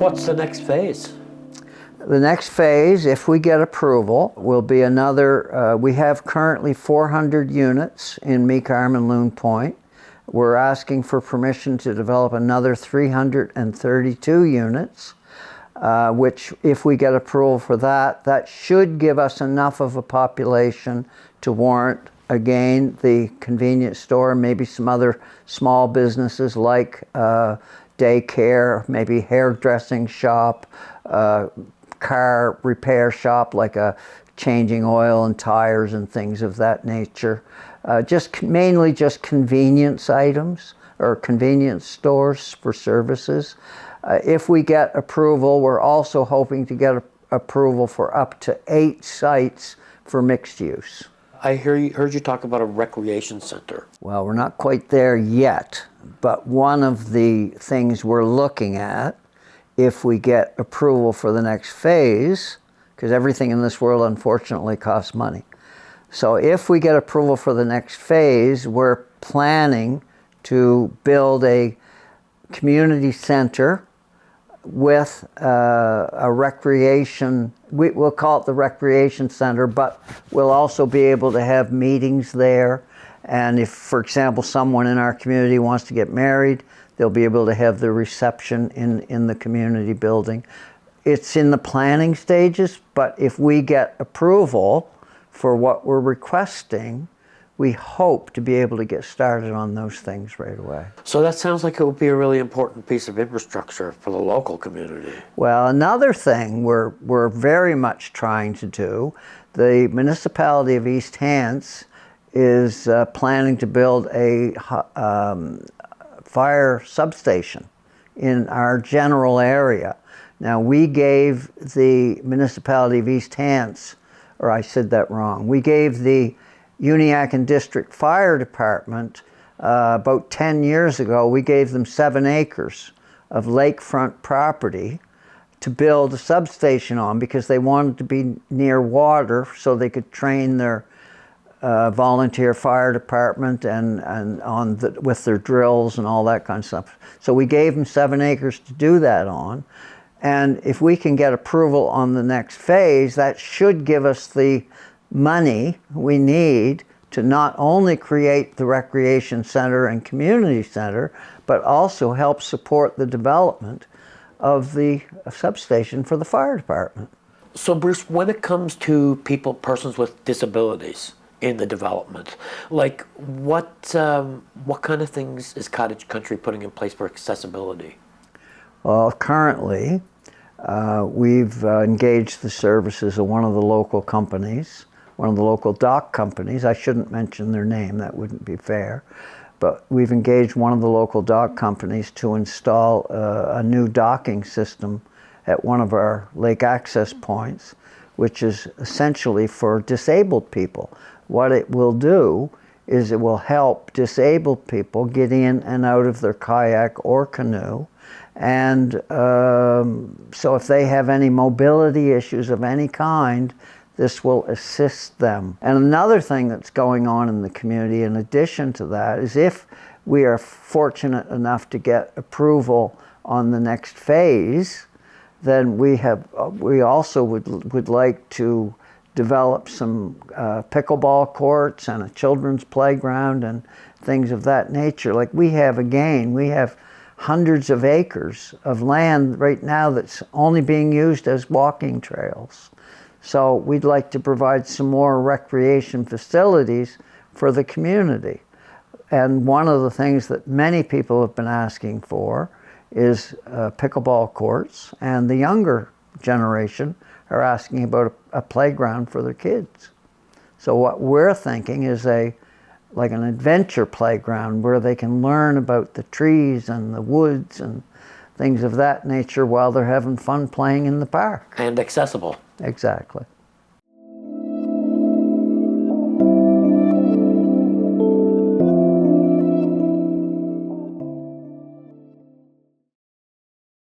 What's the next phase? The next phase, if we get approval, will be another, we have currently 400 units in Meekarm and Loon Point. We're asking for permission to develop another 332 units, which if we get approval for that, that should give us enough of a population to warrant, again, the convenience store, maybe some other small businesses like daycare, maybe hairdressing shop, car repair shop like a changing oil and tires and things of that nature. Mainly just convenience items or convenience stores for services. If we get approval, we're also hoping to get approval for up to 8 sites for mixed use. I heard you talk about a recreation center. Well, we're not quite there yet, but one of the things we're looking at, if we get approval for the next phase, because everything in this world unfortunately costs money. So if we get approval for the next phase, we're planning to build a community center with a recreation, we'll call it the recreation center, but we'll also be able to have meetings there. And if, for example, someone in our community wants to get married, they'll be able to have the reception in the community building. It's in the planning stages, but if we get approval for what we're requesting, we hope to be able to get started on those things right away. So that sounds like it would be a really important piece of infrastructure for the local community. Well, another thing we're very much trying to do, the municipality of East Hants is planning to build a fire substation in our general area. Now, we gave the municipality of East Hants, or I said that wrong, we gave the Uniacke District Fire Department about 10 years ago, we gave them 7 acres of lakefront property to build a substation on because they wanted to be near water so they could train their volunteer fire department with their drills and all that kind of stuff. So we gave them 7 acres to do that on. And if we can get approval on the next phase, that should give us the money we need to not only create the recreation center and community center, but also help support the development of the substation for the fire department. So Bruce, when it comes to persons with disabilities in the development, like what kind of things is Cottage Country putting in place for accessibility? Well, currently, we've engaged the services of one of the local companies, one of the local dock companies. I shouldn't mention their name, that wouldn't be fair. But we've engaged one of the local dock companies to install a new docking system at one of our lake access points, which is essentially for disabled people. What it will do is it will help disabled people get in and out of their kayak or canoe. And so if they have any mobility issues of any kind, this will assist them. And another thing that's going on in the community in addition to that is if we are fortunate enough to get approval on the next phase, then we also would like to develop some pickleball courts and a children's playground and things of that nature. Like we have hundreds of acres of land right now that's only being used as walking trails. So we'd like to provide some more recreation facilities for the community. And one of the things that many people have been asking for is pickleball courts, and the younger generation are asking about a playground for their kids. So what we're thinking is like an adventure playground where they can learn about the trees and the woods and things of that nature while they're having fun playing in the park. And accessible. Exactly.